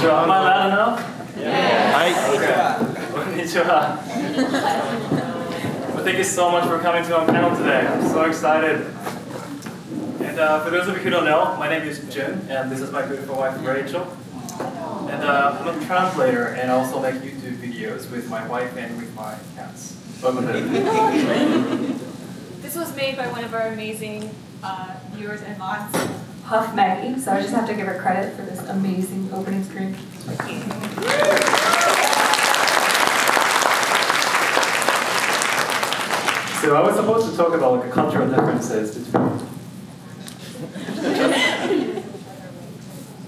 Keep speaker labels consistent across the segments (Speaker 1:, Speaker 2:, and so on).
Speaker 1: Konnichiwa. Am I loud enough?
Speaker 2: Yeah.
Speaker 1: Okay. Konnichiwa. Well, thank you so much for coming to our panel today. I'm so excited. And for those of you who don't know, my name is Jun, and this is my beautiful wife, Rachel. And I'm a translator, and I also make YouTube videos with my wife and with my cats. Welcome to
Speaker 3: This was made by one of our amazing viewers and mods,
Speaker 4: Huff Maggie, so I just have to give her credit for this amazing opening screen.
Speaker 1: So I was supposed to talk about like the cultural differences between.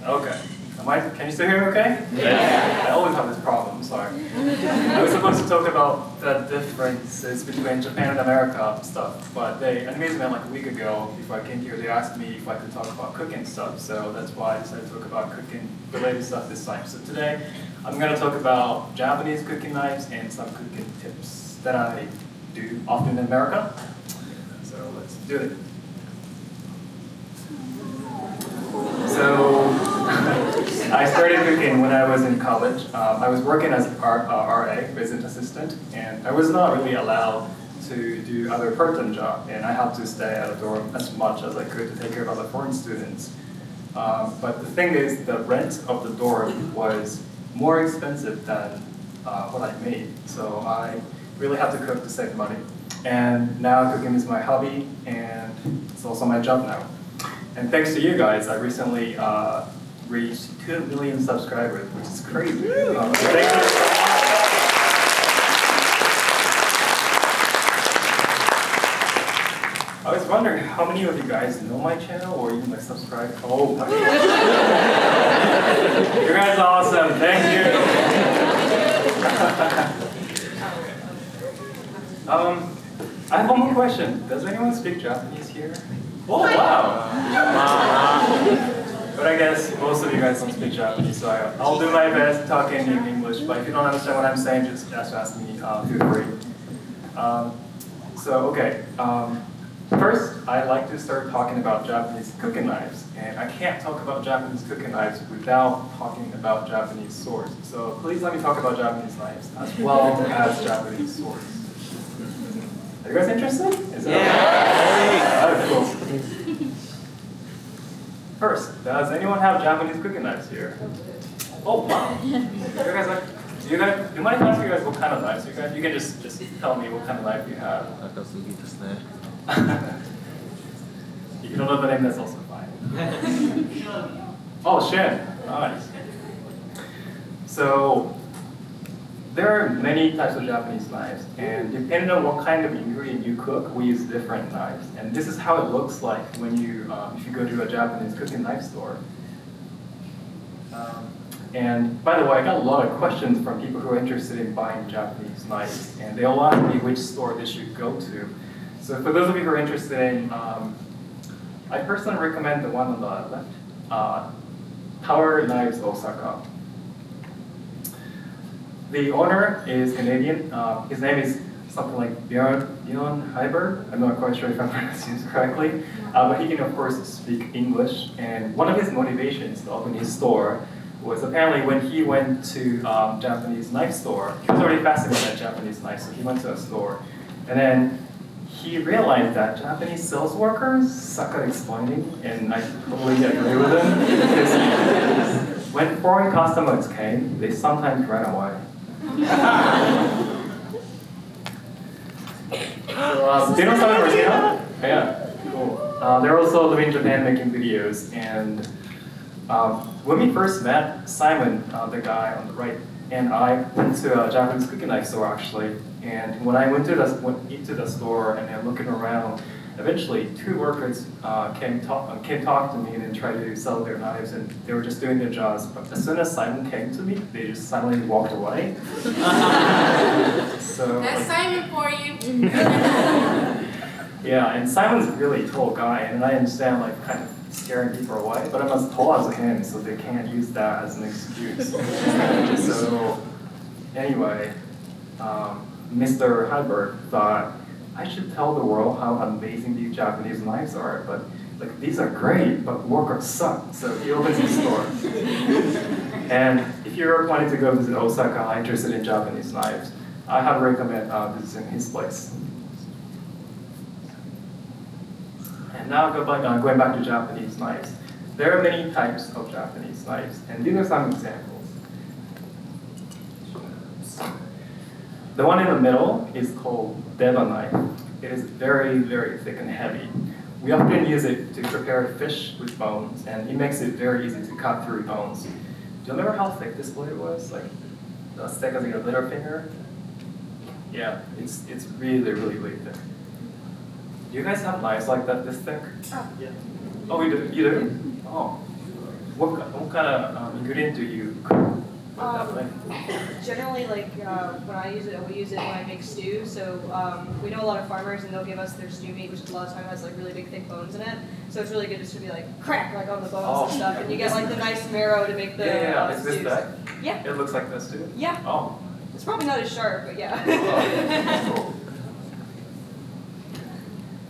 Speaker 1: Okay. Can you still hear me okay?
Speaker 2: Yeah.
Speaker 1: I always have this problem, sorry. I was supposed to talk about the differences between Japan and America stuff, but Animazement like a week ago, before I came here, they asked me if I could talk about cooking stuff, so that's why I decided to talk about cooking related stuff this time. So today, I'm going to talk about Japanese cooking knives and some cooking tips that I do often in America. So let's do it. So I started cooking when I was in college. I was working as an RA, resident assistant, and I was not really allowed to do other part-time job, and I had to stay at a dorm as much as I could to take care of other foreign students. But the thing is, the rent of the dorm was more expensive than what I made, so I really had to cook to save money. And now cooking is my hobby, and it's also my job now. And thanks to you guys, I recently reached 2 million subscribers, which is crazy. Thank you so much. I was wondering how many of you guys know my channel or even like subscribe. Oh my God. You guys are awesome. Thank you. I have one more question. Does anyone speak Japanese here? Oh, wow! But I guess most of you guys don't speak Japanese, so I'll do my best talking in English, but if you don't understand what I'm saying, just ask me, feel free. First, I'd like to start talking about Japanese cooking knives, and I can't talk about Japanese cooking knives without talking about Japanese swords. So please let me talk about Japanese knives, as well as Japanese swords. Are you guys interested? Is that okay? Cool. First, does anyone have Japanese cooking knives here? Oh wow! Do you mind if I ask you guys what kind of knives you guys? You can just tell me what kind of knife you have. If you don't know the name, that's also fine. Oh, Shin. Nice. So there are many types of Japanese knives, and depending on what kind of ingredient you cook, we use different knives. And this is how it looks like when you, if you go to a Japanese cooking knife store. And by the way, I got a lot of questions from people who are interested in buying Japanese knives, and they all ask me which store they should go to. So for those of you who are interested in, I personally recommend the one on the left, Power Knives Osaka. The owner is Canadian. His name is something like Bjorn Heiberg. I'm not quite sure if I'm pronouncing this correctly, but he can of course speak English. And one of his motivations to open his store was apparently when he went to Japanese knife store, he was already fascinated by Japanese knives, so he went to a store. And then he realized that Japanese sales workers suck at explaining, and I totally agree with him. Because when foreign customers came, they sometimes ran away. Do you know Simon Marcino? Yeah, cool. They're also living in Japan making videos, and when we first met, Simon, the guy on the right, and I went to a Japanese cooking knife store actually, and when I went into the store and I'm looking around, eventually 2 workers came talk to me and then tried to sell their knives, and they were just doing their jobs. But as soon as Simon came to me, they just suddenly walked away. So
Speaker 3: that's Simon for you.
Speaker 1: Yeah, and Simon's a really tall guy, and I understand like kind of scaring people away, but I'm as tall as him, so they can't use that as an excuse. So anyway, Mr. Heiberg thought, I should tell the world how amazing these Japanese knives are, but like these are great, but workers suck, so he opens his store. And if you're planning to go visit Osaka, interested in Japanese knives, I highly recommend visiting his place. And now going back to Japanese knives. There are many types of Japanese knives, and these are some examples. The one in the middle is called bevel knife. It is very, very thick and heavy. We often use it to prepare fish with bones, and it makes it very easy to cut through bones. Do you remember how thick this blade was? Like as thick as your little finger? Yeah, it's really, really, really thick. Do you guys have knives like that this thick?
Speaker 3: Yeah.
Speaker 1: Oh, you do? You do? Oh. What kind of ingredient do you cook with that blade?
Speaker 3: Generally, like when I use it, we use it when I make stew. So we know a lot of farmers, and they'll give us their stew meat, which a lot of time has like really big, thick bones in it. So it's really good just to be like crack, like on the bones and stuff, and you get like the nice marrow to make the
Speaker 1: Is this
Speaker 3: stews.
Speaker 1: that?
Speaker 3: Yeah.
Speaker 1: It looks like this too?
Speaker 3: Yeah.
Speaker 1: Oh.
Speaker 3: It's probably not as sharp, but yeah.
Speaker 1: Oh, cool.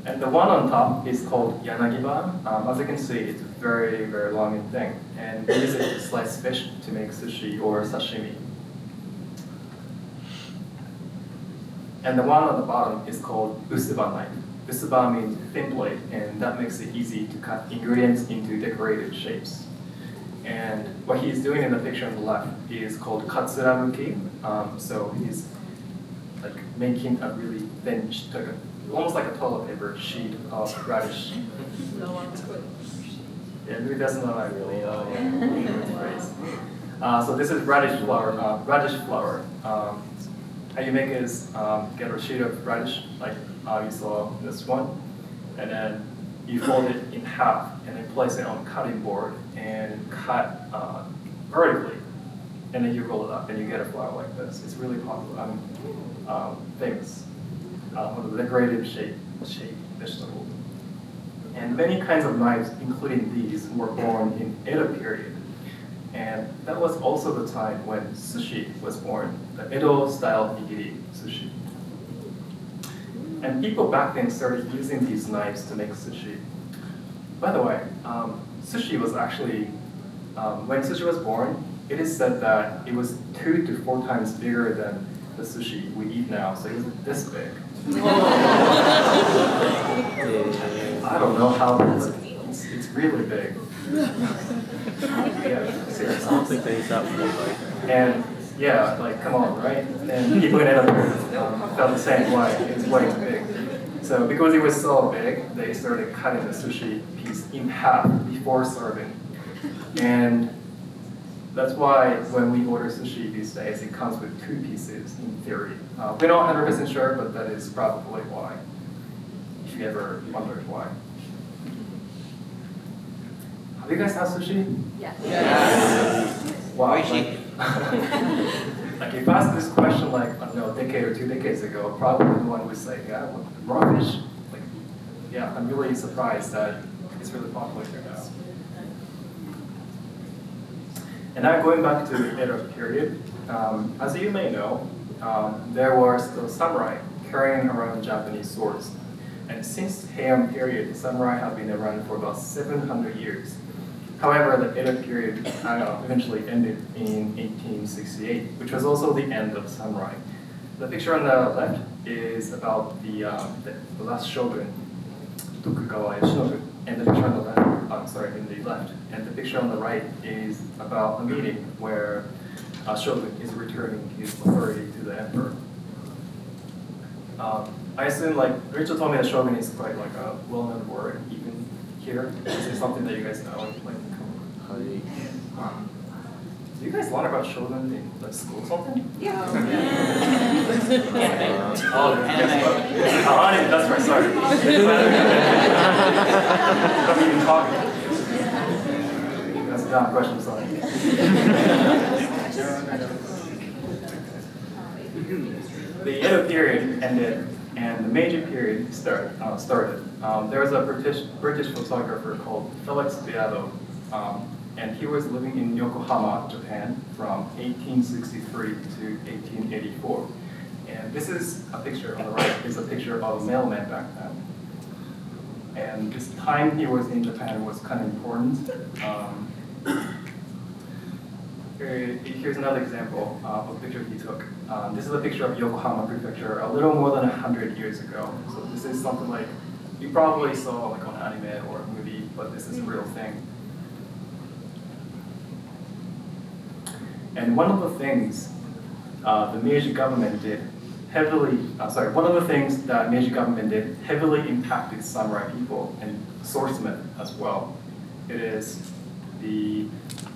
Speaker 1: And the one on top is called yanagiban. As you can see, it's very, very long and thin. And we use it to slice fish to make sushi or sashimi. And the one on the bottom is called usuba knife. Usuba means thin blade, and that makes it easy to cut ingredients into decorated shapes. And what he's doing in the picture on the left is called katsuramuki. So he's like making a really thin, almost like a toilet paper sheet of radish. Yeah, maybe that's not a really phrase. So this is radish flour. How you make it is get a sheet of radish, like you saw this one, and then you fold it in half and then place it on a cutting board and cut vertically, and then you roll it up and you get a flower like this. It's really popular. Famous. One of the decorated shape vegetable. And many kinds of knives, including these, were born in Edo period. And that was also the time when sushi was born, the Edo-style nigiri sushi. And people back then started using these knives to make sushi. By the way, sushi was actually, when sushi was born, it is said that it was 2 to 4 times bigger than the sushi we eat now, so it was this big. I don't know how, but it's really big. Yeah, seriously.
Speaker 2: I don't think they use that one.
Speaker 1: And yeah, like come on, right? And people in Edo felt the same way. It was way too big. So because it was so big, they started cutting the sushi piece in half before serving. And that's why when we order sushi these days, it comes with 2 pieces in theory. We're not 100% sure, but that is probably why, if you ever wondered why. Have you guys had sushi?
Speaker 3: Yes.
Speaker 1: Wow. Like if I asked this question like, I don't know, a decade or 2 decades ago, probably the one would say, yeah, raw fish. Like, yeah, I'm really surprised that it's really popular here now. And now going back to the Edo period, as you may know, there were still samurai carrying around Japanese swords. And since Heian period, samurai have been around for about 700 years. However, the Edo period eventually ended in 1868, which was also the end of samurai. The picture on the left is about the last shogun, Tokugawa Yoshinobu, and the picture on the left, and the picture on the right is about a meeting where a shogun is returning his authority to the emperor. I assume, like, Rachel told me that shogun is quite like a well-known word even here. Is it something that you guys know? Like, do you guys learn about shogun in like school or something?
Speaker 3: Yeah.
Speaker 1: Anime, that's right, sorry. I'm even talking. That's a dumb question, sorry. The Edo period ended and the Meiji period started. There was a British photographer called Felix Beato, and he was living in Yokohama, Japan, from 1863 to 1884. And this is a picture on the right, is a picture of a mailman back then. And this time he was in Japan was kind of important. Here's another example of a picture he took. This is a picture of Yokohama Prefecture a little more than 100 years ago. So this is something like you probably saw like on anime or a movie, but this is a real thing. And one of the things the Meiji government did one of the things that Meiji government did heavily impacted samurai people and swordsmen as well. It is the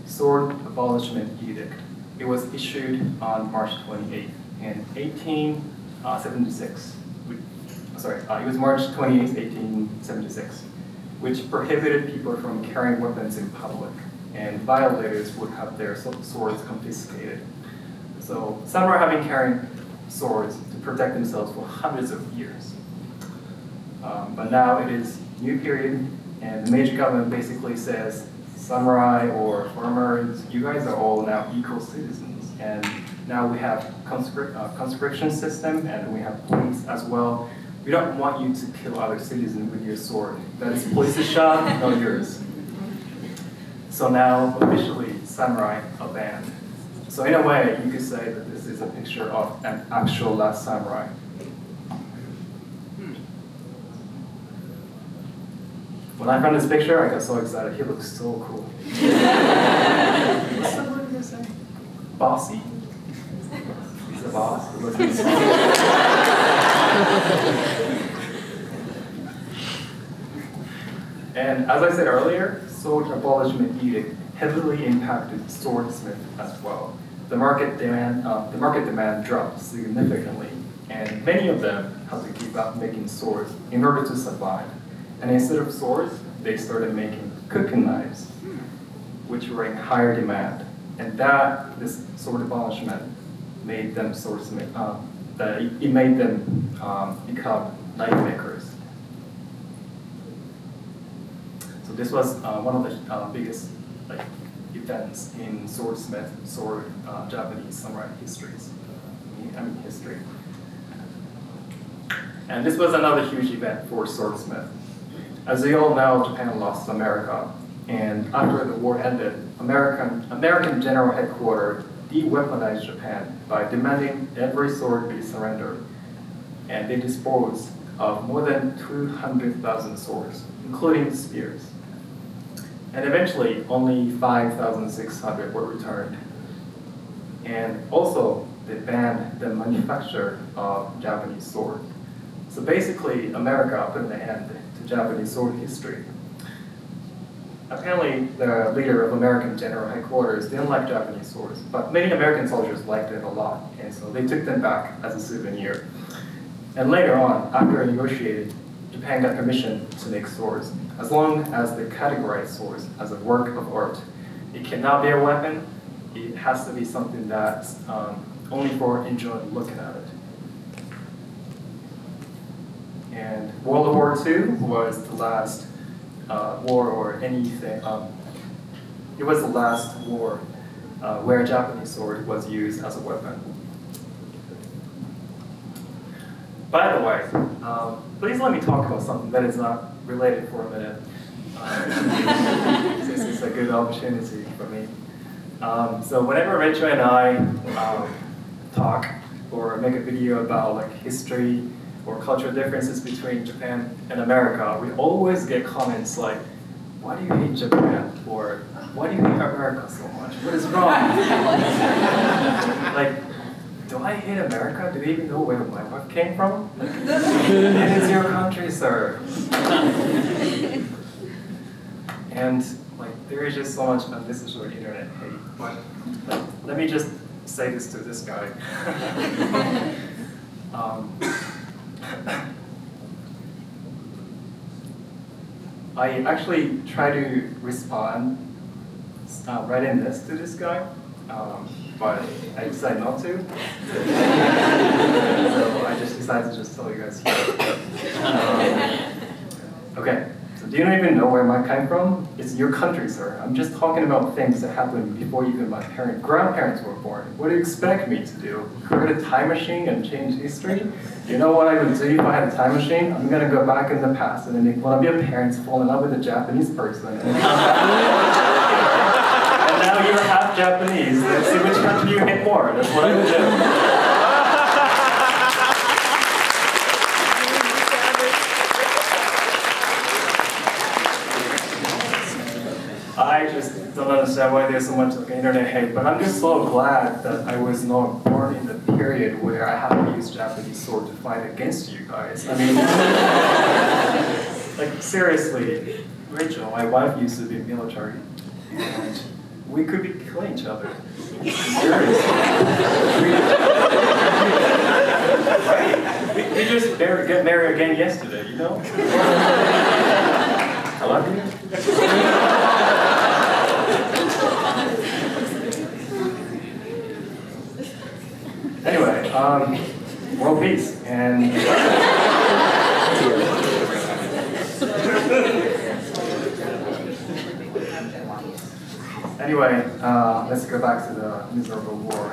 Speaker 1: Sword Abolishment Edict. It was issued on March 28th in 1876. It was March 28th, 1876, which prohibited people from carrying weapons in public, and violators would have their swords confiscated. So samurai have been carrying swords to protect themselves for hundreds of years. But now it is new period, and the Meiji government basically says, samurai or farmers, you guys are all now equal citizens. And now we have conscription system, and we have police as well. We don't want you to kill other citizens with your sword. That is police's shop, not yours. So now, officially, samurai are banned. So in a way, you could say that this is a picture of an actual last samurai. When I found this picture, I got so excited. He looks so cool. What's the word you say? Bossy? He's the boss. He looks like the boss. And as I said earlier, sword abolishment edict heavily impacted swordsmith as well. The market demand dropped significantly, and many of them had to give up making swords in order to survive. And instead of swords, they started making cooking knives, which were in higher demand. And this sword abolishment made them swordsmith. It made them become knife makers. So this was one of the biggest events in Japanese samurai history. And this was another huge event for swordsmith. As we all know, Japan lost America, and after the war ended, American General Headquarters de-weaponized Japan by demanding every sword be surrendered, and they disposed of more than 200,000 swords, including spears. And eventually, only 5,600 were returned. And also, they banned the manufacture of Japanese swords. So basically, America put an end to Japanese sword history. Apparently, the leader of American General Headquarters didn't like Japanese swords, but many American soldiers liked it a lot, and so they took them back as a souvenir. And later on, after negotiating, Japan got permission to make swords, as long as they categorize swords as a work of art. It cannot be a weapon. It has to be something that's only for enjoying looking at it. And World War II was the last war or anything. It was the last war where a Japanese sword was used as a weapon. By the way, please let me talk about something that is not related for a minute. This is a good opportunity for me. So whenever Rachel and I talk or make a video about history or cultural differences between Japan and America, we always get comments like, "Why do you hate Japan?" or "Why do you hate America so much? What is wrong?" Do I hate America? Do you even know where my wife came from? It is your country, sir. And there is just so much unnecessary internet hate. But let me just say this to this guy. I actually try to respond right in this to this guy. But I decided not to. So I just decided to just tell you guys here. Okay, so do you even know where mine came from? It's your country, sir. I'm just talking about things that happened before even my grandparents were born. What do you expect me to do? Create a time machine and change history? You know what I would do if I had a time machine? I'm gonna go back in the past, and then if one of your parents fall in love with a Japanese person, and now you're half Japanese. you hit more. That's what I would do. I just don't understand why there's so much like internet hate, but I'm just so glad that I was not born in the period where I had to use Japanese sword to fight against you guys. I mean, like seriously, Rachel, my wife used to be military, and we could be killing each other. Seriously. Right? We just get married again yesterday, you know? I love you. Anyway, world peace and anyway, let's go back to the miserable war.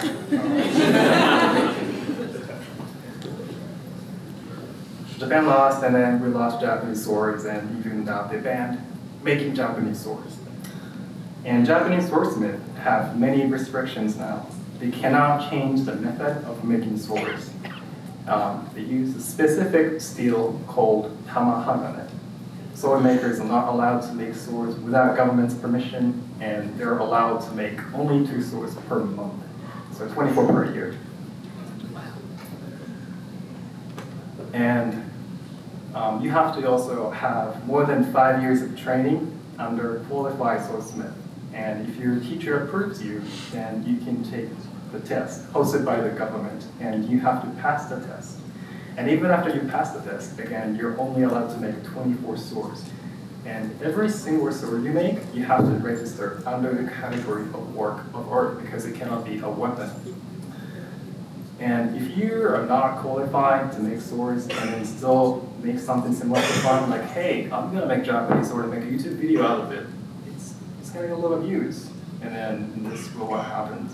Speaker 1: Japan lost, and then we lost Japanese swords, and even they banned making Japanese swords. And Japanese swordsmiths have many restrictions now. They cannot change the method of making swords. They use a specific steel called tamahagane. Sword makers are not allowed to make swords without government's permission, and they're allowed to make only 2 swords per month, so 24 per year. And you have to also have more than 5 years of training under qualified swordsmith. And if your teacher approves you, then you can take the test hosted by the government, and you have to pass the test. And even after you pass the test, again, you're only allowed to make 24 swords. And every single sword you make, you have to register under the category of work of art because it cannot be a weapon. And if you are not qualified to make swords and then still make something similar for fun, like, hey, I'm gonna make Japanese sword and make a YouTube video out of it, it's getting a lot of views. And then this is what happens.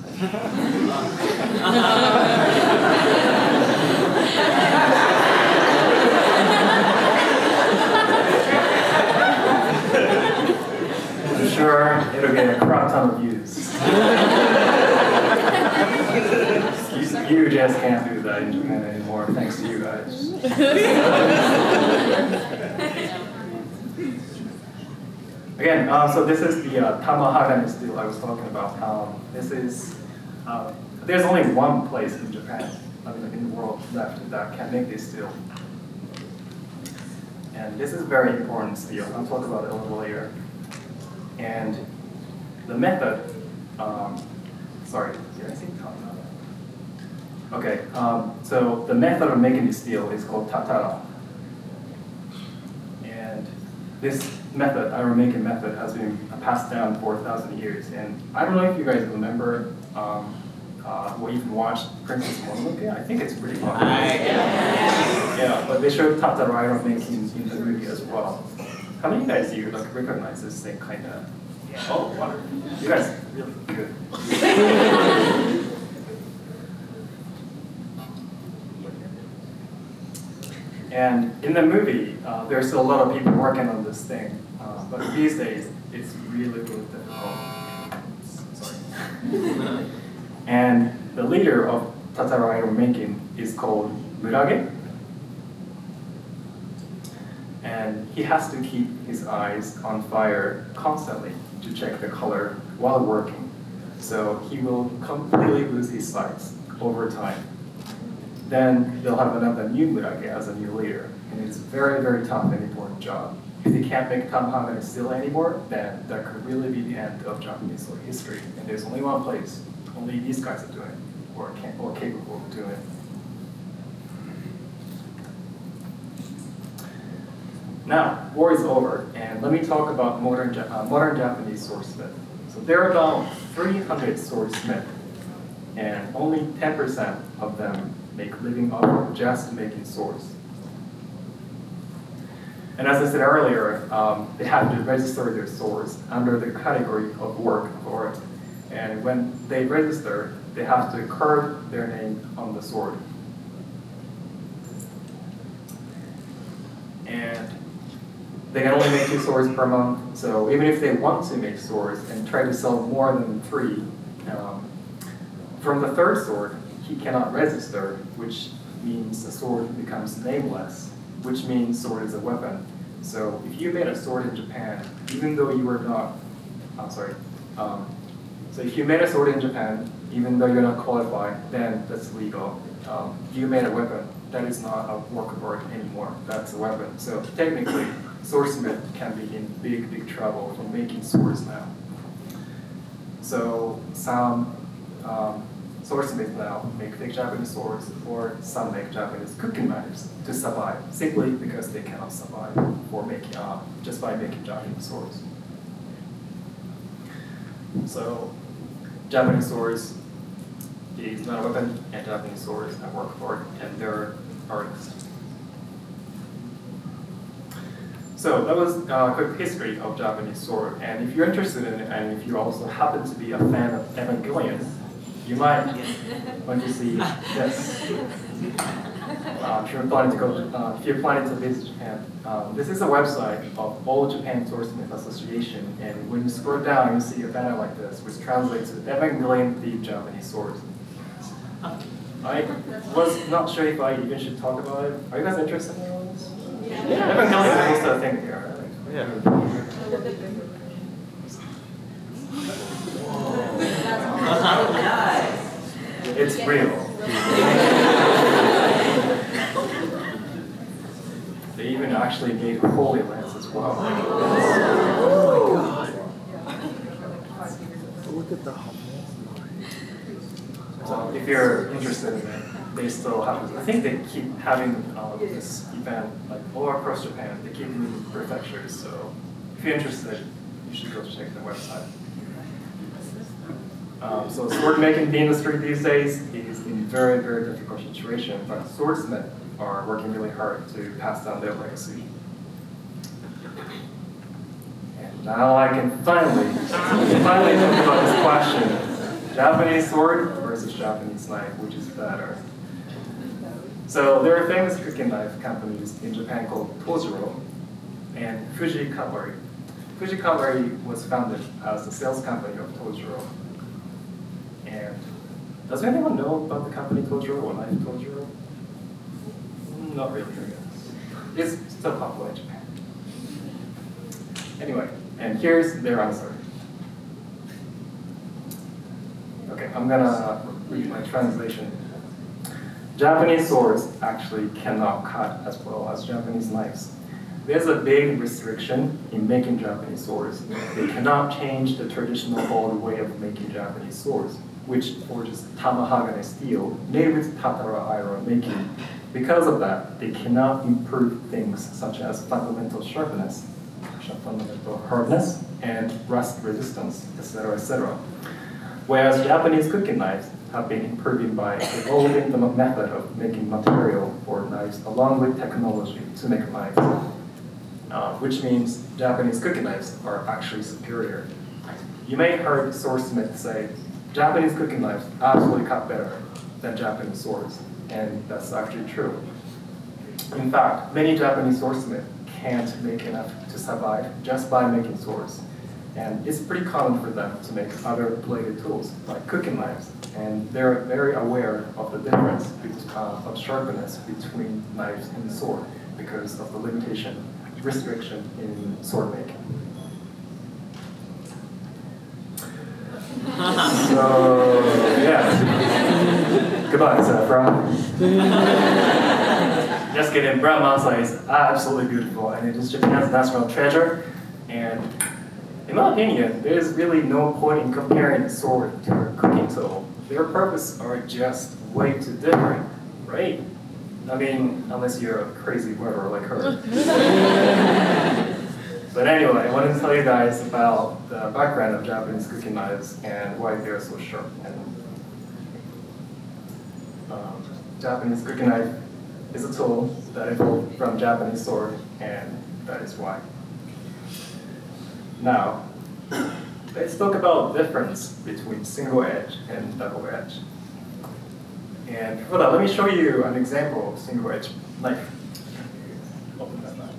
Speaker 1: I'm sure it'll get a crap ton of views. You just can't do that in Japan anymore, thanks to you guys. Again, so this is the tamahagane steel I was talking about. There's only one place in Japan, in the world left that can make this steel. And this is very important steel. I'll talk about it a little later. And the method, sorry, did I say tatara? Okay, so the method of making the steel is called tatara. And this method, iron making method, has been passed down for 1,000 years. And I don't know if you guys remember or even watched Princess Mononoke. I think it's pretty popular. Yeah, but they showed tatara iron making in the movie as well. How many of you guys do you recognize this thing kind of? Oh, wow. You guys really good. And in the movie, there's a lot of people working on this thing, but these days, it's really, really difficult. Sorry. And the leader of tatara iron making is called Murage. And he has to keep his eyes on fire constantly to check the color while working. So he will completely lose his sight over time. Then they'll have another new Murage as a new leader. And it's a very, very tough and important job. If they can't make tamahagane steel anymore, then that could really be the end of Japanese sword history. And there's only one place, only these guys are doing it, or capable of doing it. Now, war is over, and let me talk about modern Japanese swordsmith. So there are about 300 swordsmiths, and only 10% of them make living off of just making swords. And as I said earlier, they have to register their swords under the category of work of art. And when they register, they have to carve their name on the sword. And they can only make 2 swords per month, so even if they want to make swords and try to sell more than 3, from the third sword, he cannot register, which means the sword becomes nameless, which means sword is a weapon. So if you made a sword in Japan, even though you were not, so if you made a sword in Japan, even though you're not qualified, then that's legal. You made a weapon, that is not a work of art anymore, that's a weapon. So technically, swordsmith can be in big, big trouble for making swords now. So some swordsmiths now make fake Japanese swords, or some make Japanese cooking knives to survive, simply because they cannot survive for making, just by making Japanese swords. So Japanese swords is not a weapon, and Japanese swords are work of art, and they're artists. So that was a quick history of Japanese sword, and if you're interested in it, and if you also happen to be a fan of Evangelion, you might want to see this. If you're planning to visit Japan, this is a website of All Japan Swordsmith Association, and when you scroll down, you see a banner like this, which translates to Evangelion themed Japanese swords. I was not sure if I even should talk about it. Are you guys interested in all this? Yeah. Evangelion is also a thing here. It's real. They even actually made Holy Lance as well.
Speaker 2: Oh my god. Look at the
Speaker 1: So if you're interested in it, they still have, I think they keep having this event like all across Japan. They keep moving prefectures, so if you're interested, you should go check the website. So sword making in the industry these days is in very, very difficult situation, but swordsmiths are working really hard to pass down their legacy. And now I can finally talk about this question. Japanese sword versus Japanese knife, which is better? So there are famous cooking knife companies in Japan called Tojiro and Fuji Cutlery. Fuji Cutlery was founded as the sales company of Tojiro. And does anyone know about the company Tojiro or knife Tojiro? Not really, I guess. It's still popular in Japan. Anyway, and here's their answer. Okay, I'm gonna read my translation. Japanese swords actually cannot cut as well as Japanese knives. There's a big restriction in making Japanese swords. They cannot change the traditional old way of making Japanese swords, which forges tamahagane steel made with tatara iron making. Because of that, they cannot improve things such as fundamental sharpness, fundamental hardness, and rust resistance, etc., etc. Whereas Japanese cooking knives have been improving by evolving the method of making material for knives along with technology to make knives, which means Japanese cooking knives are actually superior. You may have heard swordsmiths say, Japanese cooking knives absolutely cut better than Japanese swords, and that's actually true. In fact, many Japanese swordsmiths can't make enough to survive just by making swords. And it's pretty common for them to make other bladed tools, like cooking knives. And they're very aware of the difference of sharpness between knives and sword because of the restriction in sword making. So, yeah. Goodbye, Saffron. Just kidding, brown masa is absolutely beautiful, and it is Japan's national treasure. And in my opinion, there is really no point in comparing a sword to a cooking tool. Their purposes are just way too different, right? I mean, unless you're a crazy murderer like her. But anyway, I wanted to tell you guys about the background of Japanese cooking knives and why they're so sharp. And Japanese cooking knife is a tool that evolved from Japanese sword, and that is why. Now, let's talk about the difference between single edge and double edge. And for that, let me show you an example of single edge knife. Open that knife.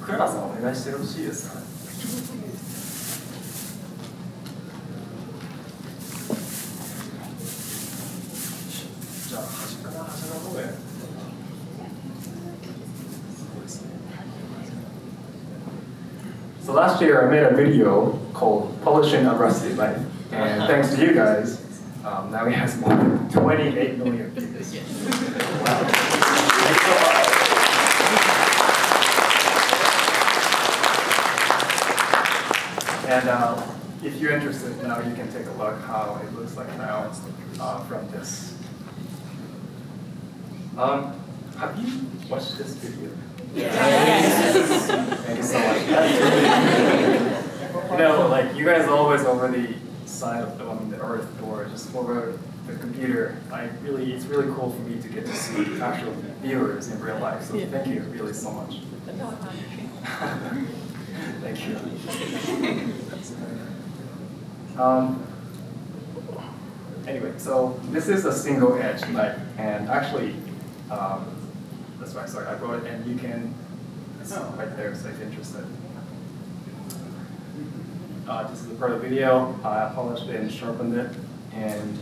Speaker 1: Kurama-san, 願いしてよろしいですか。じゃあ端から端の方へ。So last year I made a video called Polishing a Rusty Knife, and thanks to you guys, now it has more than 28 million views. Wow. Thanks so much. And if you're interested now, you can take a look how it looks like now from this. Have you watched this video? Yes. Thank you so much. You know, like you guys are always over the side of the earth or just over the computer. It's really cool for me to get to see actual viewers in real life. So thank you really so much. Thank you. Anyway, so this is a single-edged knife, and actually, that's why I brought it, and you can, it's right there, so if you're interested. This is a part of the video. I polished it and sharpened it, and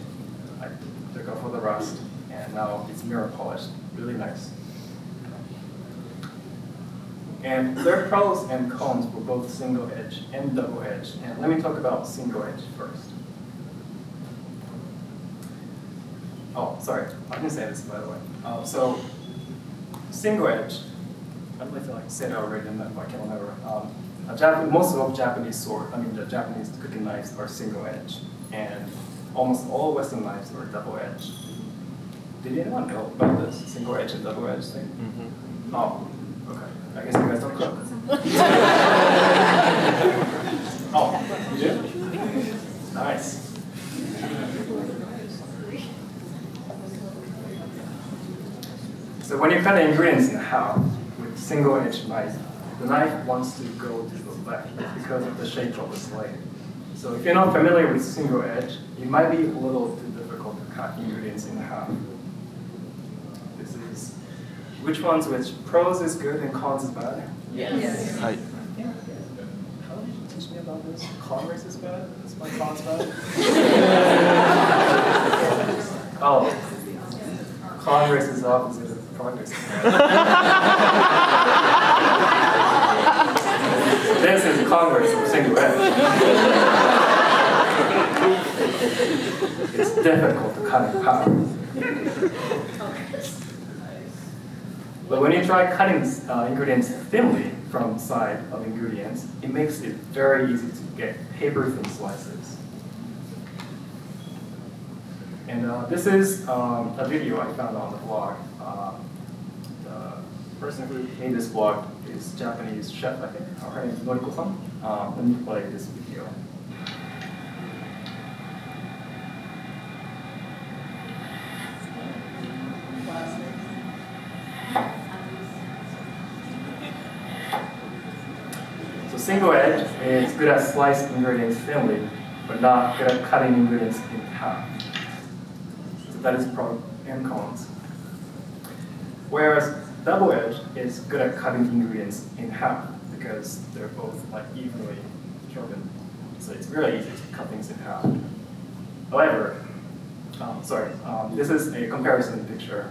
Speaker 1: I took off all the rust, and now it's mirror polished. Really nice. And there are pros and cons for both single edge and double edge. And let me talk about single edge first. Oh, sorry, I didn't say this by the way. So single edge, I don't know if I said it already, I can't remember. Most of Japanese the Japanese cooking knives are single edge, and almost all Western knives are double edge. Did anyone know about this single edge and double edge thing? Mm-hmm. Oh, okay. I guess you guys don't cook. Oh, you do? Nice. So when you cut the ingredients in half with single-edged knife, the knife wants to go to the left because of the shape of the blade. So if you're not familiar with single edge, it might be a little too difficult to cut ingredients in half. This is which pros is good and cons is bad?
Speaker 3: Yes.
Speaker 2: Hi.
Speaker 1: How did you teach me about this? Congress is bad? Is my cons bad? Oh, Congress is opposite of progress. This is Congress of single edge. It's difficult to cut in half. But when you try cutting ingredients thinly from the side of ingredients, it makes it very easy to get paper-thin slices. And this is a video I found on the blog. The person who made this blog is a Japanese chef, I think. Her name is Noriko-san. Let me play this video. So single edge is good at slicing ingredients thinly, but not good at cutting ingredients in half. So that is pro and cons. Whereas double edge is good at cutting ingredients in half because they're both evenly sharpened. So it's really easy to cut things in half. However, this is a comparison picture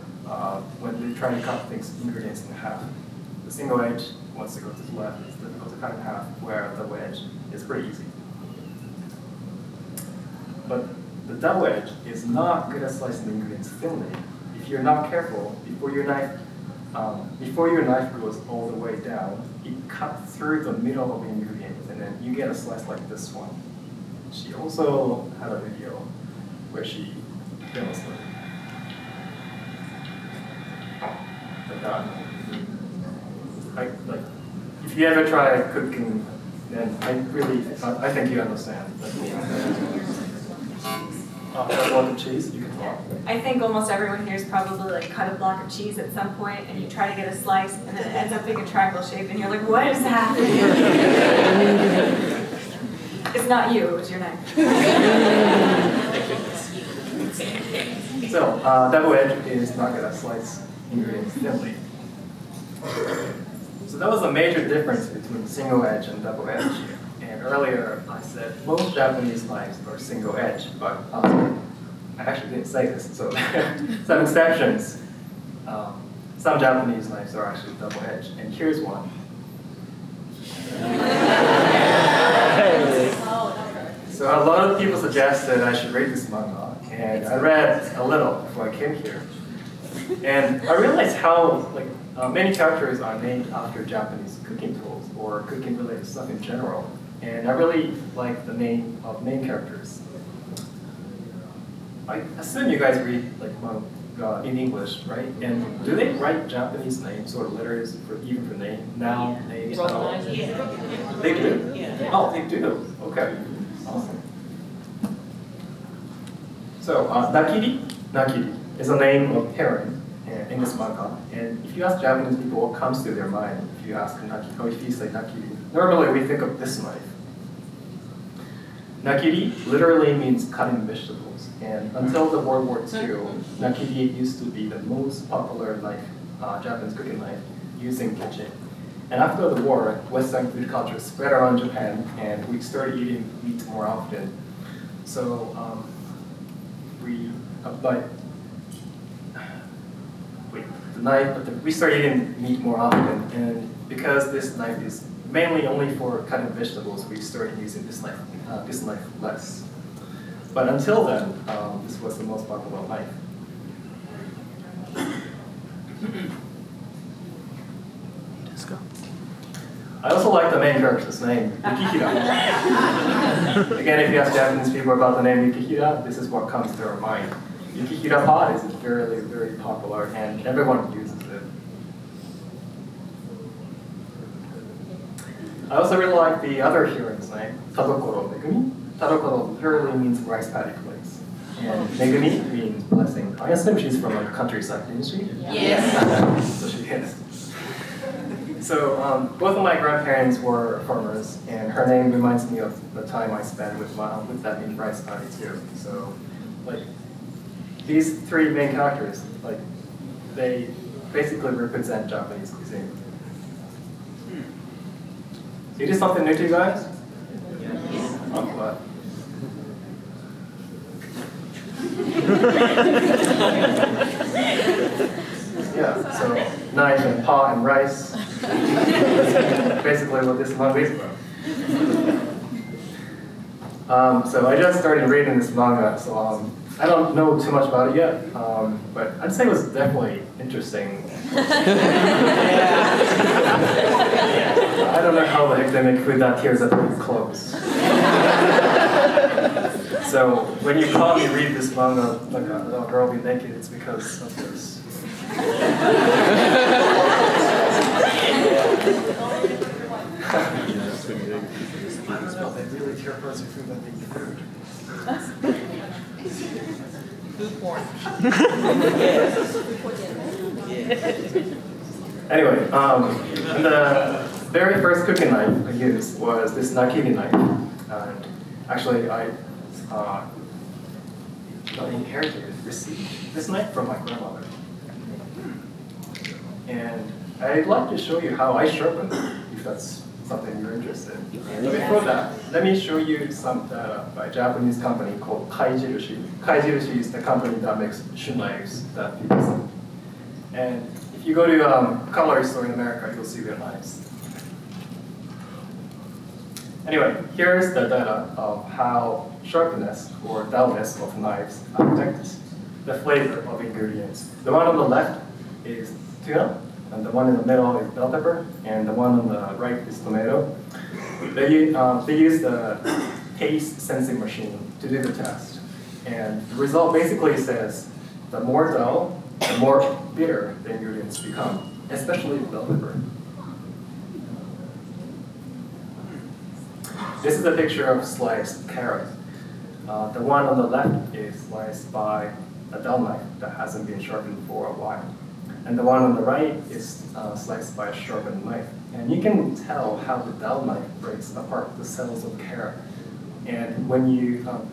Speaker 1: when you're trying to cut ingredients in half. The single edge wants to go to the left, it's difficult to cut in half, where the double edge is pretty easy. But the double edge is not good at slicing the ingredients thinly. If you're not careful, before your knife goes all the way down, it cuts through the middle of the ingredients, and then you get a slice like this one. She also had a video where she demonstrated. If you ever try cooking, then I think you understand. A block of cheese, you can talk.
Speaker 4: I think almost everyone here has probably cut a block of cheese at some point, and you try to get a slice, and then it ends up being a triangle shape, and you're like, what is happening? It's not you, it was your knife.
Speaker 1: So, double edge is not going to slice ingredients thinly. So that was a major difference between single edge and double edge. And earlier I said most Japanese knives are single edge, but I actually didn't say this, so some exceptions. Some Japanese knives are actually double edge, and here's one. So a lot of people suggested I should read this manga, and I read a little before I came here. And I realized how many characters are named after Japanese cooking tools or cooking-related stuff in general. And I really like the name of main characters. I assume you guys read manga in English, right? And do they write Japanese names or letters even for name, noun, names at all? They do?
Speaker 2: Yeah.
Speaker 1: Oh, they do. Okay. Awesome. So, Nakiri is a name of heron in this manga. And if you ask Japanese people what comes to their mind, if you ask Nakiri, or if you say Nakiri, normally we think of this knife. Nakiri literally means cutting vegetables. And until the World War II, Nakiri used to be the most popular knife, Japanese cooking knife, used in kitchen. And after the war, Western food culture spread around Japan, and we started eating meat more often. So we started eating meat more often, and because this knife is mainly only for cutting vegetables, we started using this knife less. But until then, this was the most popular knife.
Speaker 2: Let's go.
Speaker 1: I also like the main character's name, Yukihira. Again, if you ask Japanese people about the name Yukihira, this is what comes to their mind. Yukihira pot is very, very popular, and everyone uses it. I also really like the other heroine's name, Tadokoro Megumi. Tadokoro literally means rice paddy flakes. And Megumi means blessing. I assume she's from a countryside, didn't she?
Speaker 3: Yes.
Speaker 1: So she is. So both of my grandparents were farmers, and her name reminds me of the time I spent with that in rice paddy too. So these three main characters, they basically represent Japanese cuisine. It is something new to you guys? Yes. I'm glad. Yeah, so knife and pot and rice. That's basically what this manga is about. So I just started reading this manga, so I don't know too much about it yet, but I'd say it was definitely interesting. I don't know how the heck they make food that tears at their clothes. So when you call me read this manga like a girl be naked, it's because of this. They really tear apart your food that they food.
Speaker 2: Food porn.
Speaker 1: Anyway, the very first cooking knife I used was this Nakiri knife. And actually, I received this knife from my grandmother. And I'd like to show you how I sharpen it, if that's something you're interested in. And before that, let me show you some data by a Japanese company called Kaijirushi. Kaijirushi is the company that makes shoe knives that people sell. And if you go to a cutlery store in America, you'll see their knives. Anyway, here's the data of how sharpness or dullness of knives affects the flavor of ingredients. The one on the left is tuna, and the one in the middle is bell pepper, and the one on the right is tomato. They use the taste sensing machine to do the test. And the result basically says the more dull, the more bitter the ingredients become, especially bell pepper. This is a picture of sliced carrot. The one on the left is sliced by a dull knife that hasn't been sharpened for a while. And the one on the right is sliced by a sharpened knife. And you can tell how the dull knife breaks apart the cells of carrot. And when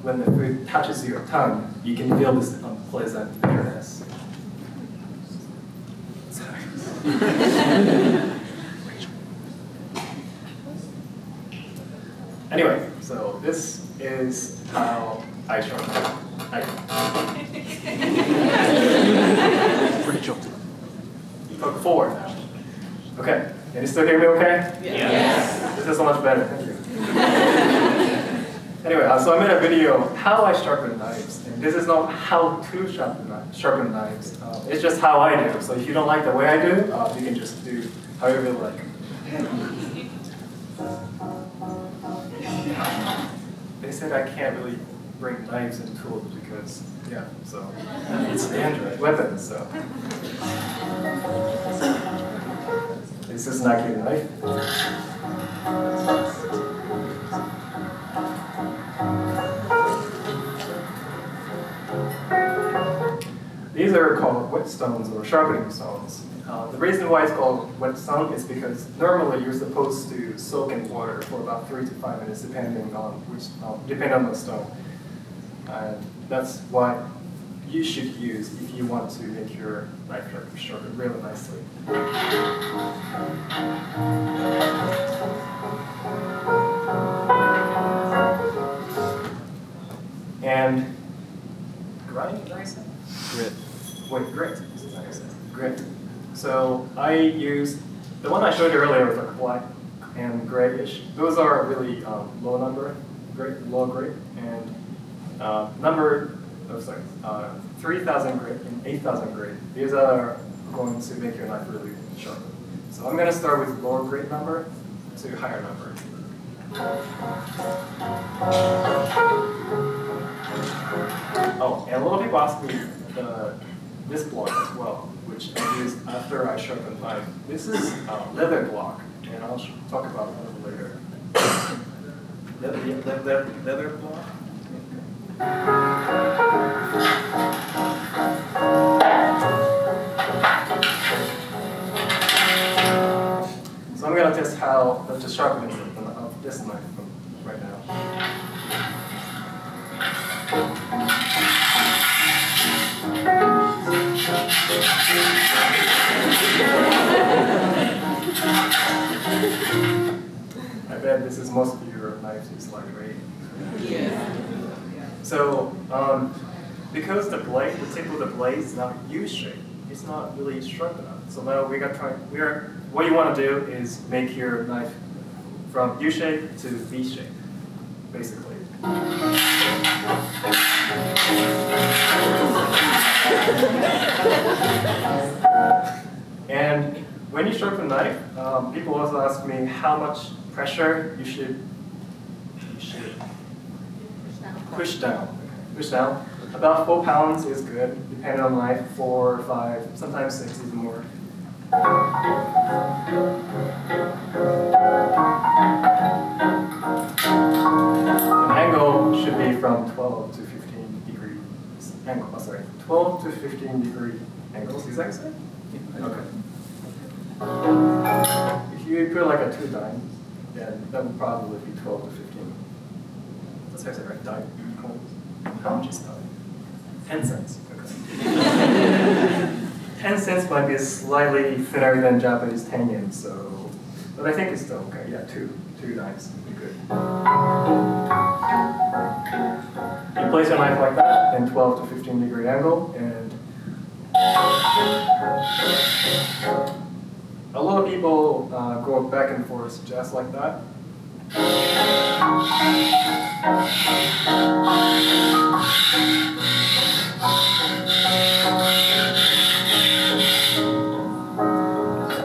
Speaker 1: the food touches your tongue, you can feel this unpleasant bitterness. Sorry. Anyway, so this is how I sharpen.
Speaker 2: Rachel.
Speaker 1: Look forward now. Okay, can you still hear me okay?
Speaker 2: Yes.
Speaker 1: This is so much better, thank you. Anyway, so I made a video of how I sharpen knives. And this is not how to sharpen knives. It's just how I do. So if you don't like the way I do, you can just do however you like. They said I can't really bring knives and tools because, yeah, so it's dangerous weapon, so. This is not a knife. These are called whetstones or sharpening stones. The reason why it's called whetstone is because normally you're supposed to soak in water for about 3 to 5 minutes, depending on the stone. And that's what you should use if you want to make your knife sharpen really nicely. And grind, did I say?
Speaker 2: Grit.
Speaker 1: Wait, grit. Like I said, grit. So I use the one I showed you earlier was like black and grayish. Those are really low number, low grit, and 3,000 grit and 8,000 grit. These are going to make your knife really sharp. So I'm going to start with lower grit number to higher number. Oh, and a lot of people ask me this block as well, which I use after I sharpen the knife. This is leather block, and I'll talk about it a little later. Leather block. So I'm going to test how the sharpening of this knife right now. I bet this is most of your knives use like, right?
Speaker 2: Yeah.
Speaker 1: So, because the tip of the blade is not U-shaped, it's not really sharp enough. So now what you want to do is make your knife from U-shape to V-shape, basically. And when you sharpen a knife, people also ask me how much pressure you should push down. Push down. About 4 pounds is good, depending on the knife, 4 or 5, sometimes 6, even more. The angle should be from 12 to 15 degrees angle. Oh, sorry, 12 to 15 degree angles. Is that correct? Okay. If you put like a 2 dime, then that would probably be 12 to 15. That's how I say, right? Dime. How much is dime? 10 cents. Okay. 10 cents might be slightly thinner than Japanese 10 yen, so, but I think it's still okay. Yeah, two dimes would be good. You place your knife like that in 12 to 15 degree angle, and a lot of people go back and forth just like that.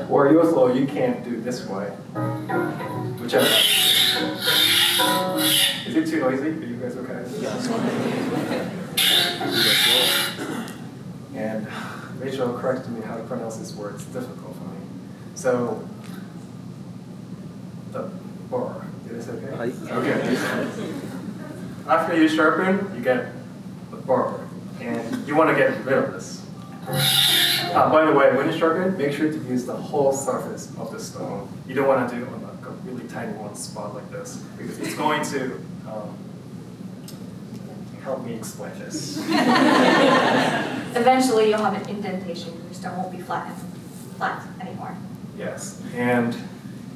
Speaker 1: Or also, you can't do this way, whichever. Is it too noisy? Are you guys okay? And Rachel corrected me how to pronounce this word. It's difficult for me. So, the bar. Is this okay? Okay. After you sharpen, you get the bar, and you want to get rid of this. By the way, when you sharpen, make sure to use the whole surface of the stone. You don't want to do on a really tiny one spot like this, because it's going to help me explain this.
Speaker 4: Eventually, you'll have an indentation. Your stone won't be flat anymore.
Speaker 1: Yes, and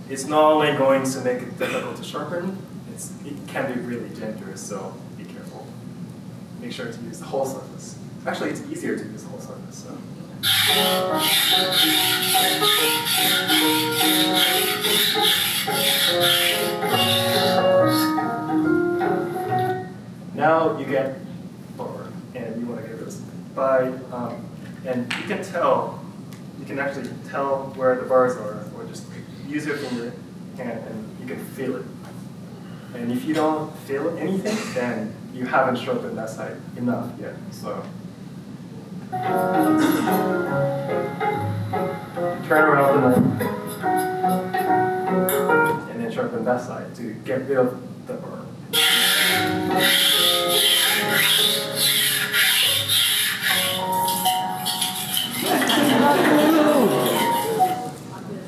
Speaker 1: it's not only going to make it difficult to sharpen, it can be really dangerous, so be careful. Make sure to use the whole surface. Actually, it's easier to use the whole surface. So. Now you get forward, and you want to get this and you can tell. You can actually tell where the bars are, or just use your finger and you can feel it. And if you don't feel anything, then you haven't sharpened that side enough yet. So turn around the knife and then sharpen that side to get rid of the burr.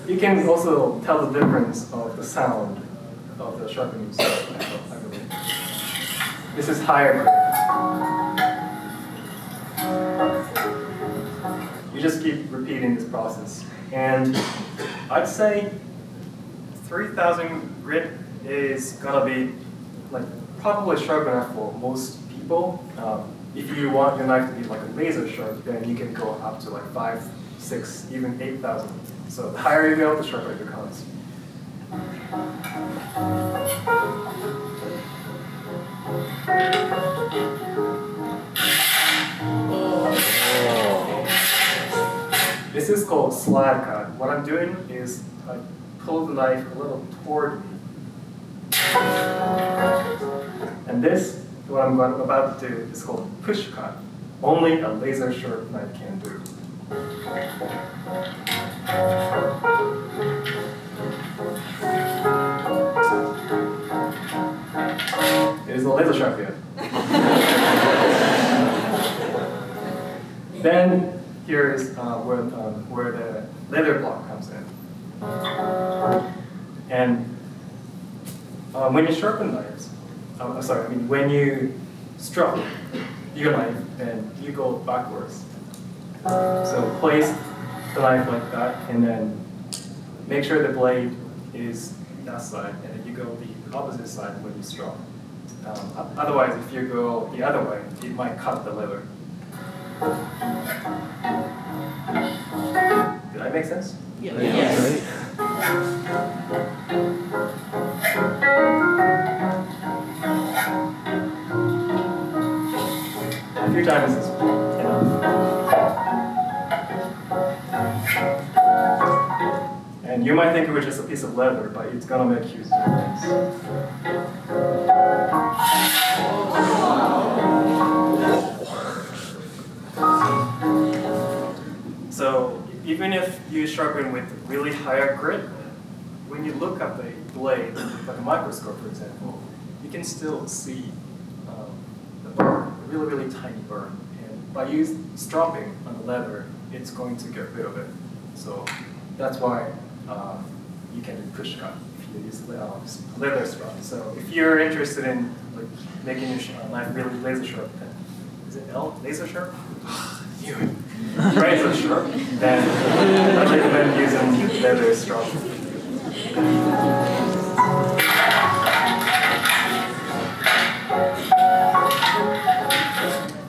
Speaker 1: You can also tell the difference of the sound of the sharpening sound, I believe. This is higher grade. You just keep repeating this process. And I'd say 3000 grit is gonna be like probably sharp enough for most people. If you want your knife to be like a laser sharp, then you can go up to like 5, 6, even 8,000. So the higher you go, the sharper it becomes. This is called slab cut. What I'm doing is I pull the knife a little toward me. And this, what I'm about to do, is called push cut. Only a laser sharp knife can do. It is a laser sharp yet. Then here is where the leather block comes in. And when you sharpen knives, when you strop your knife and you go backwards. So place the knife like that, and then make sure the blade is that side, and then you go the opposite side when you strop. Otherwise, if you go the other way, it might cut the leather. Did I make sense?
Speaker 2: Yes.
Speaker 1: A few times is enough. And you might think it was just a piece of leather, but it's gonna make huge difference. So even if you sharpen with really higher grit, when you look at the blade, like a microscope, for example, you can still see the burn, a really, really tiny burn. And by stropping on the leather, it's going to get rid of it. So that's why you can do push cut if you use leather strap. So if you're interested in like making your knife really laser sharp, is it laser sharp? Razor sharp, then I recommend using leather strap.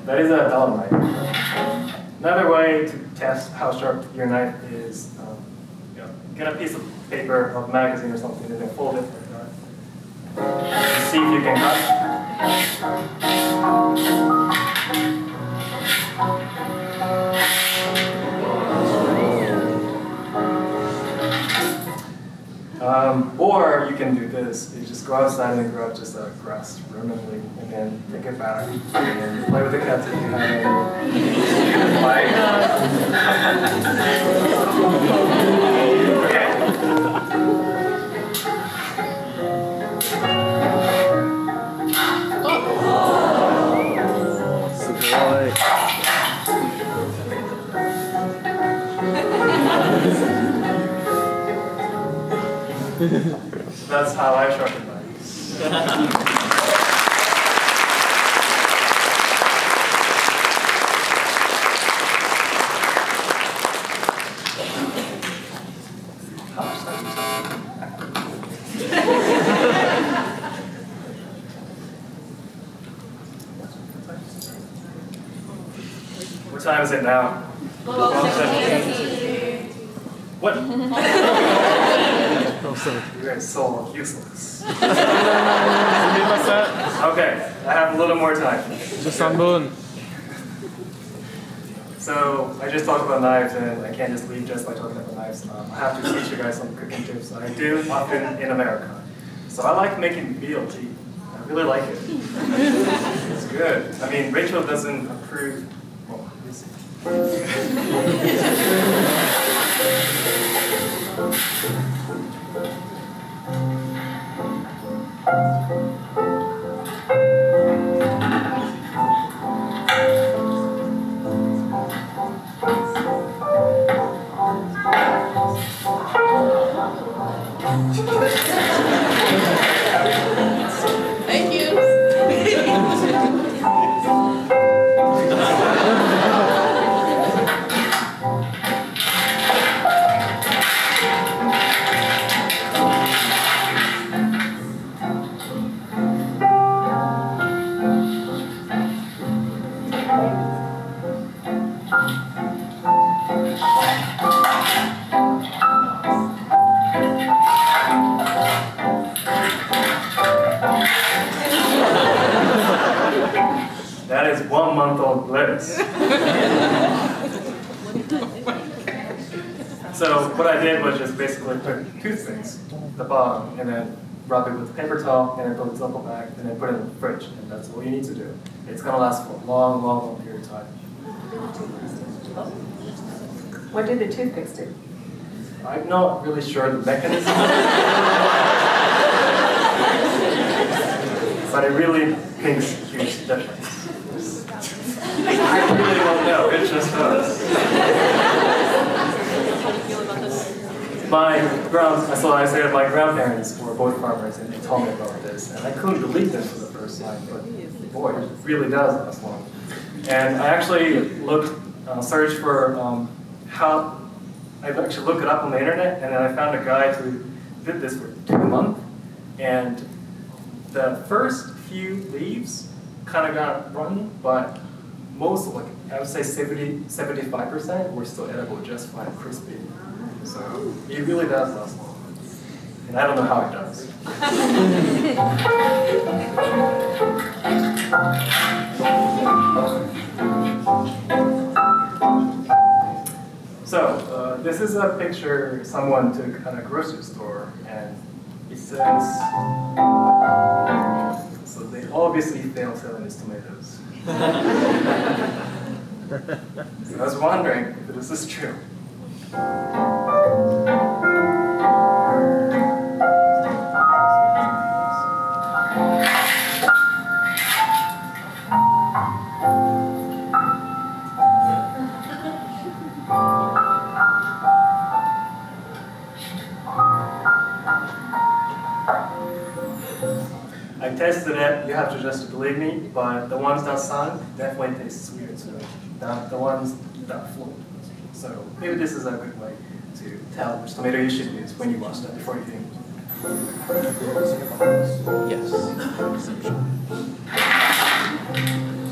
Speaker 1: That is a dull knife. Another way to test how sharp your knife is, get a piece of paper or magazine or something and then fold it like that. See if you can cut. Or you can do this. You just go outside and grab just a grass randomly and then take it back and play with the cats if you have That's how I sharpen knives. time is it now? What? You guys so useless. Okay, I have a little more time. So I just talked about knives, and I can't just leave just by talking about knives. I have to teach you guys some cooking tips. I do often in America. So I like making BLT. I really like it. It's good. I mean, Rachel doesn't approve. Well, you see.
Speaker 2: Thank you.
Speaker 1: That is 1 month old lettuce. So what I did was just basically put toothpicks at the bottom and then rub it with a paper towel and then put the Zippo back and then put it in the fridge. And that's all you need to do. It's going to last for a long, long, long period of time.
Speaker 4: What did the toothpicks do?
Speaker 1: I'm not really sure the mechanism, but it really makes a huge difference. I really don't know, it just does. I said my grandparents were both farmers and they told me about this, and I couldn't believe this for the first time, but boy, it really does last long. And I actually searched for I actually looked it up on the internet, and then I found a guy who did this for 2 months, and the first few leaves kind of got rotten, but most, like I would say 75% were still edible, just fine and crispy. So it really does last long. And I don't know how it does. So this is a picture someone took at a grocery store, and it says, so they obviously failed selling these tomatoes. So I was wondering if this is true. I tested it, you have to just believe me, but the ones that sung definitely taste sweeter too. The ones that float. So maybe this is a good way to tell which tomato you should use when you wash them before you eat.
Speaker 5: Yes.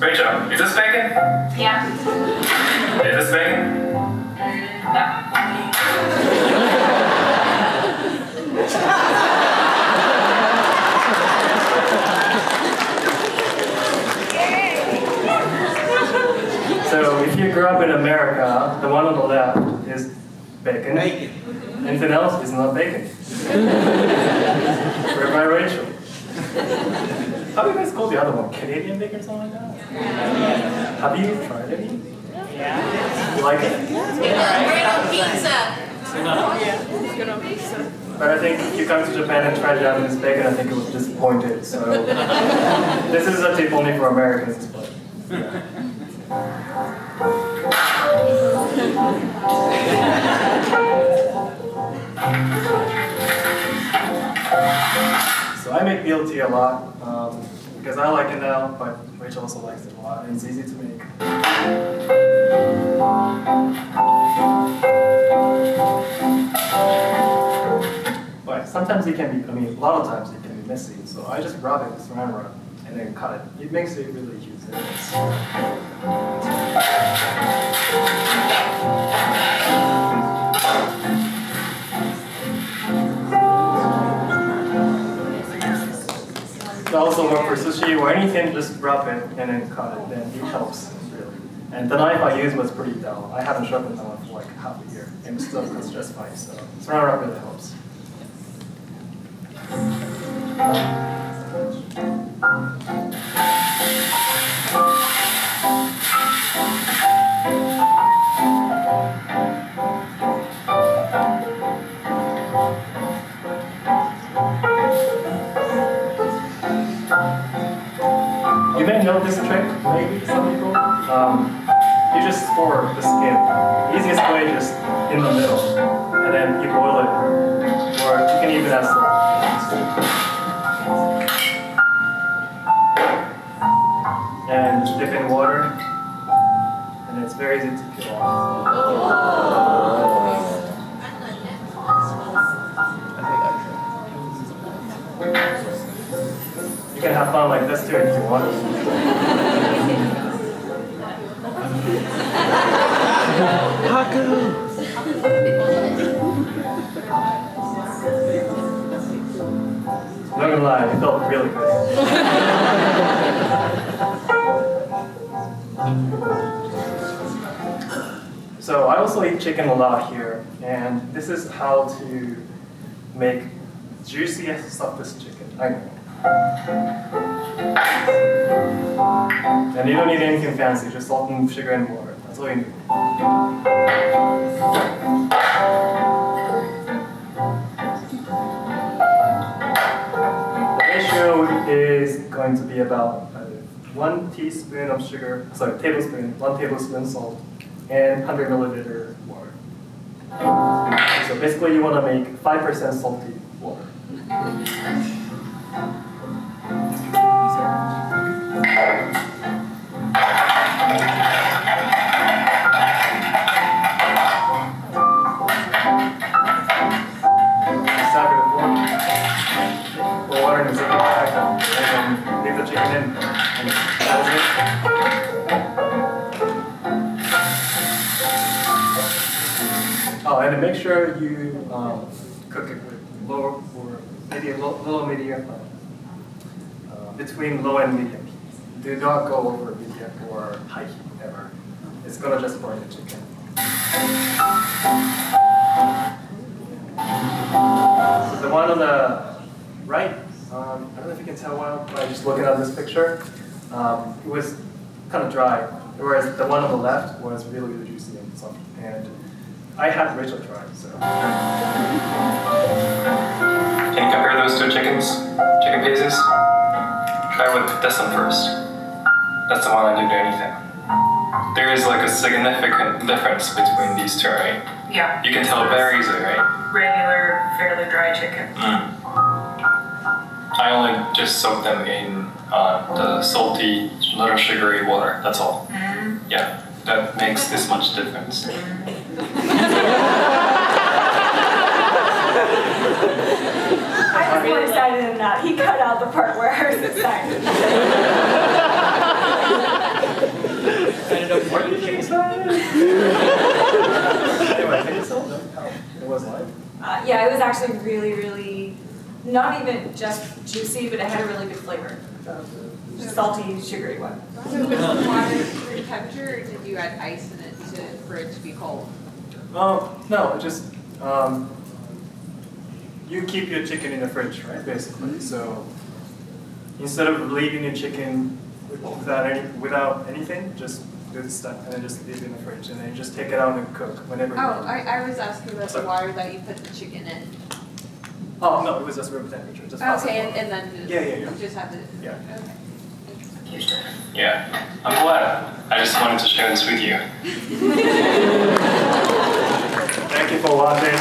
Speaker 1: Rachel, is this bacon?
Speaker 4: Yeah.
Speaker 1: Is this bacon? So if you grew up in America, the one on the left is bacon.
Speaker 5: Bacon.
Speaker 1: Anything else is not bacon. Where by Rachel? How do you guys call the other one? Canadian bacon or something like that? Yeah. Have you tried any? Yeah. You like it?
Speaker 2: Pizza.
Speaker 1: But I think if you come to Japan and try Japanese bacon, I think it was disappointed. So this is a tip only for Americans. But yeah. So I make BLT a lot because I like it now, but Rachel also likes it a lot, and it's easy to make. But sometimes it can be, a lot of times it can be messy, so I just grab it with saran wrap and then cut it. It makes it really huge difference. It also work for sushi or anything, just wrap it and then cut it, then it helps, really. And the knife I used was pretty dull. I haven't sharpened that one for like half a year, and it still cuts just fine, so saran wrap really helps. You may know this trick, maybe some people. You just score the skin. Easiest way is just in the middle, and then you boil it. Or you can even add salt. And just dip in water, and it's very easy to peel off. You can have fun like this too if you want. Not gonna lie, it felt really good. So I also eat chicken a lot here, and this is how to make juiciest, softest chicken. And you don't need anything fancy, just salt and sugar and water. That's all you need. The ratio is going to be about 1 teaspoon of sugar, sorry, 1 tablespoon salt, and 100 milliliter water. So basically you want to make 5% salty water. And make sure you cook it with low or medium, low medium, between low and medium heat. Do not go over medium or high heat ever. It's gonna just burn the chicken. So the one on the right, I don't know if you can tell well by just looking at this picture. It was kind of dry, whereas the one on the left was really, really juicy and soft. And I had Rachel try, so.
Speaker 5: Can you compare those two chicken pieces? Try with this one first. That's the one I didn't do anything. There is like a significant difference between these two, right?
Speaker 4: Yeah.
Speaker 5: You can tell very easily, right?
Speaker 4: Regular, fairly dry chicken.
Speaker 5: I only just soak them in the salty, little sugary water, that's all. Yeah, that makes this much difference.
Speaker 4: I was more excited than that. He cut out the part where I was excited.
Speaker 1: What did you say? Anyway, can you tell them how it was like?
Speaker 4: Yeah, it was actually really, really, not even just juicy, but it had a really good flavor. Salty, sugary one.
Speaker 2: So was the water room temperature, or did you add ice in it for it to be cold?
Speaker 1: No, just you keep your chicken in the fridge, right? Basically, so instead of leaving your chicken without anything, just do this stuff and then just leave it in the fridge, and then you just take it out and cook whenever you want.
Speaker 2: I was asking about the water that you put the chicken in.
Speaker 1: Oh no, it was just room temperature, just
Speaker 2: Okay, and then
Speaker 1: yeah.
Speaker 2: you just have to.
Speaker 1: Yeah.
Speaker 2: Okay.
Speaker 5: Yeah, I'm glad. I just wanted to share this with you.
Speaker 1: Thank you for watching.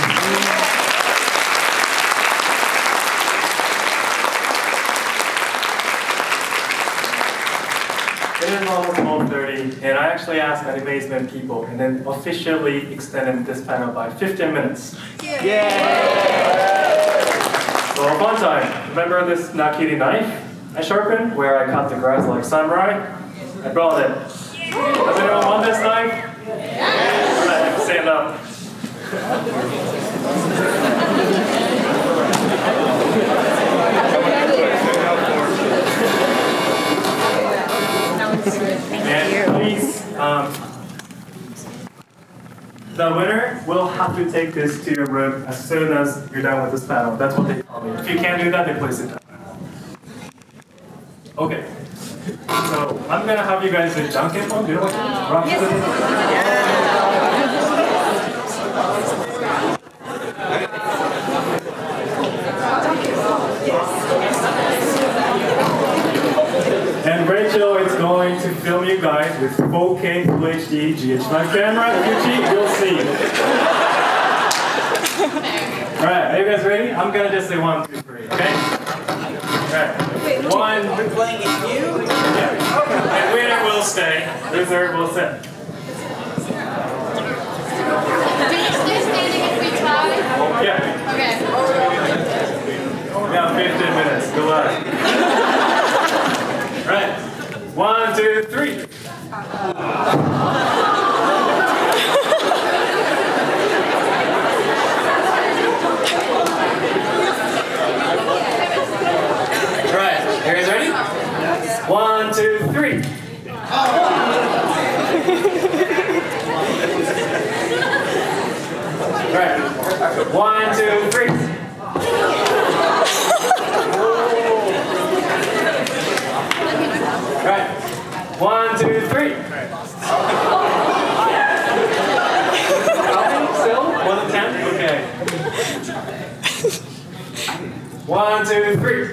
Speaker 1: It is almost 12:30, and I actually asked Animazement people, and then officially extended this panel by 15 minutes. Yay! So fun time. Remember this Nakiri knife? I sharpen where I cut the grass like samurai. I brought it. Does anyone want this knife? Alright, stand up. And please, the winner will have to take this to your room as soon as you're done with this panel. That's what they tell me. If you can't do that, they place it down. Okay. So I'm gonna have you guys do Junkin one. Do you know what And Rachel is going to film you guys with 4K Full HD GH5 camera. If you cheat, you'll see. Alright, are you guys ready? I'm gonna just say 1, 2, 3, okay? Alright. 1.
Speaker 6: We're playing it you?
Speaker 1: Yeah. And winner will stay. Loser will sit.
Speaker 7: Do we stay standing if we tie?
Speaker 1: Yeah.
Speaker 7: Okay.
Speaker 1: We have 15 minutes. Good luck. Right. 1, 2, 3. Right. You guys ready? 1, 2, 3. Right. 1, 2, 3. Right. 1, 2, 3. How many still? 1 to 10? Okay. 1, 2, 3.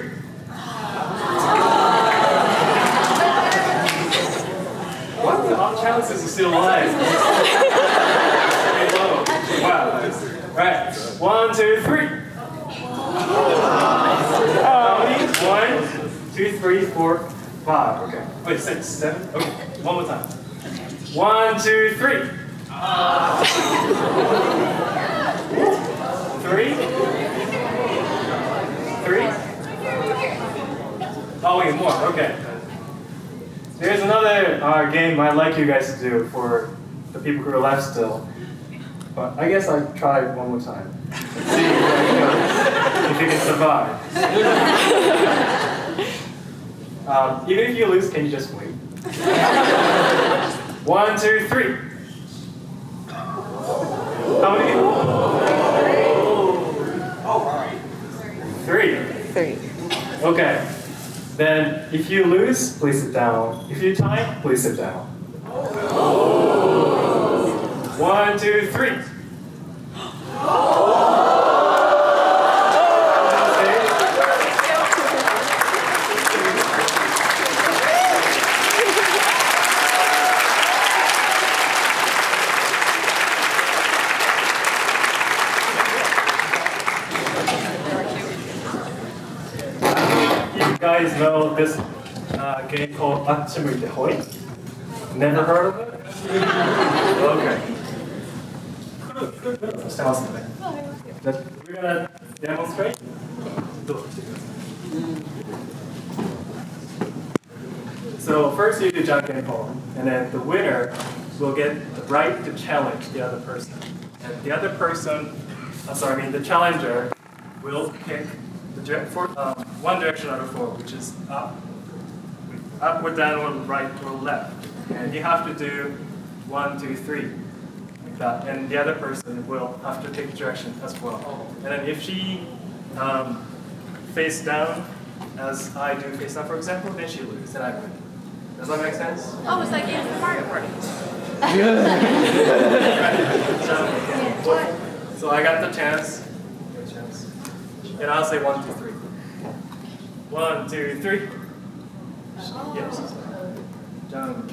Speaker 1: What the off chances is still alive? Okay, low. Wow. Right. 1, 2, 3. How many? 1, 2, 3, 4, 5. Okay. Wait, 6, 7. Okay. One more time. 1, 2, 3. 3. Oh, wait, more. Okay. There's another game I'd like you guys to do for the people who are left still. But I guess I'll try it one more time. See if you can survive. Even if you lose, can you just wait? 1, 2, 3. How many people?
Speaker 6: Oh, right.
Speaker 1: 3. Okay. Then, if you lose, please sit down. If you tie, please sit down. 1, 2, 3. You guys know this game called 아침을 대호이? Never heard of it? Okay. We're gonna demonstrate. So first you do Junkin Poll, and then the winner will get the right to challenge the other person. And the other person, the challenger will pick one direction out of 4, which is up or down or right or left. And you have to do 1, 2, 3, like that. And the other person will have to take direction as well. And then if she face down, as I do face down, for example, then she loses and I win. Does that make sense?
Speaker 7: Oh, it's like in the Mario Party.
Speaker 1: So I got the chance. And I'll say 1, 2, 3. 1, 2, 3. Yes. Jump.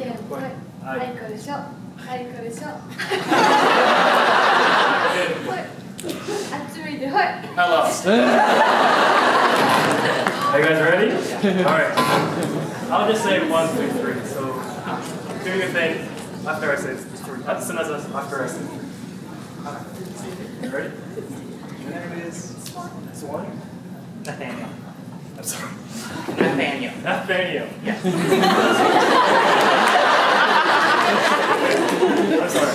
Speaker 1: I lost. Are you guys ready? Alright. I'll just say 1, 2, 3. So do your thing after I say 3. As soon as after I say 3. Ready? Your name is Swan? Nathaniel. I'm sorry.
Speaker 6: Nathaniel.
Speaker 1: Nathaniel.
Speaker 6: Yeah.
Speaker 1: I'm sorry.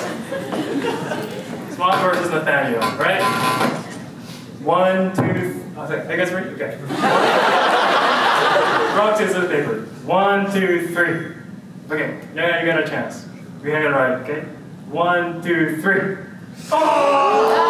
Speaker 1: Swan versus Nathaniel, right? 1, 2, I guess ready? Okay. Rock, scissors, paper. 1, 2, 3. Okay, yeah, you got a chance. We have it right, okay? 1, 2, 3. Oh!